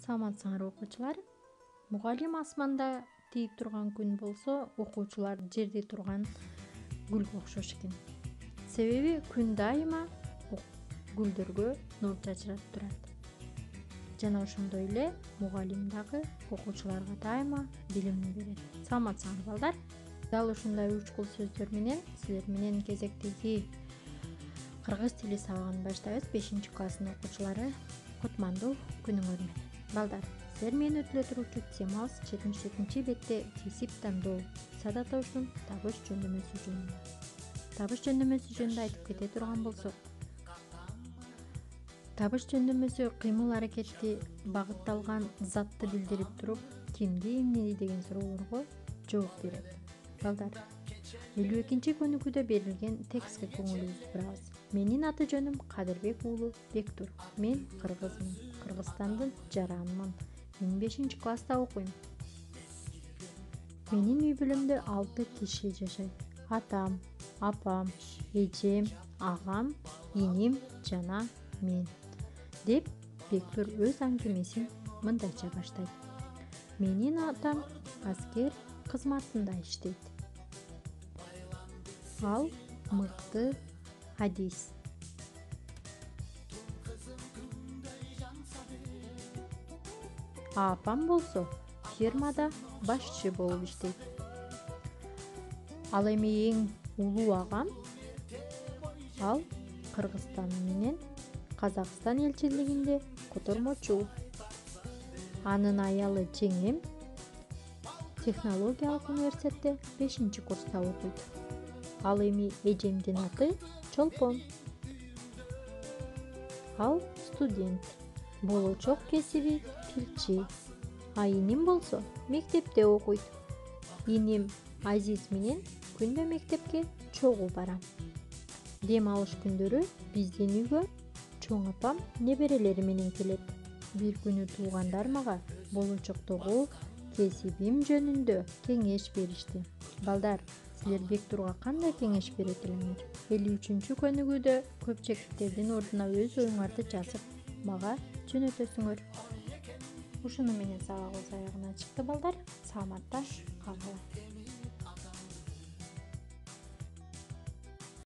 Саламатсыңар окуучулар. Мугалим асманда тийип турган күн болсо, окуучулар жерде турган гүлгө окшош экен. Себеби күн дайыма гүлдөргө нур чачырап турат. Жана ошондой эле мугалим дагы окуучуларга дайыма билимин берет. Саламатсыңар балдар. Дал ушундай учкул сөздөр менен силер менен кезектеги кыргыз тили сабагын баштайбыз. 5-класстын окуучулары кутмандуу күнүңөр менен. Балдар, силер менен өтүлө туручу темабыз 77-бетте кесип тандоо садатошдун табыш жөндөмөсү жөнүндө. Табыш жөндөмөсү жөнүндө айтып кете турган болсок, табыш жөндөмөсү кыймыл-аракетти багытталган затты билдирип туруп, кимди эмнени деген суроолорго жооп берет. Балдар, 52-көнүгүдө берилген текстке көңүлүбүздү бурабыз. Менин аты жөнүм Кадырбек уулу Бектур. Мен кыргызмын. Кыргызстандын жаранымын. Мен 5-класста окуйм. Менин үй бүлөмдө 6 киши жашайт. Атам, апам, эжем, агам, иним жана мен. Деп Бектур өз аңгемесин мындайча баштайт. Менин атам аскер кызматында иштейт. Ал мыкты адис. Апам болсо фермада башчы болуп иштейт. Ал эми эң улуу агам, ал Кыргызстан менен Казакстан элчилигинде котормочу. Анын аялы жеңем технологиялык университетте 5-курста окуйт. Ал эми эжемдин аты Чолпон. Ал студент. Болочок кесиби тилчи. А иним болсо мектепте окуйт. Иним Азиз менен күндө мектепке чогуу барам. Дем алыш күндөрү биздин үйгө чоң апам неберелери менен келет. Бир күнү туугандар мага болочоктогу кесибим жөнүндө кеңеш беришти. Балдар, силер Бектурга кандай кеңеш берет элеңер? 53-көнүгүдө көпчектердин ордуна өз оюңарды жазып мага жөнөтөсүңөр. Ушуну менен сабагыбыз аягына чыкты балдар. Саламатта калгыла.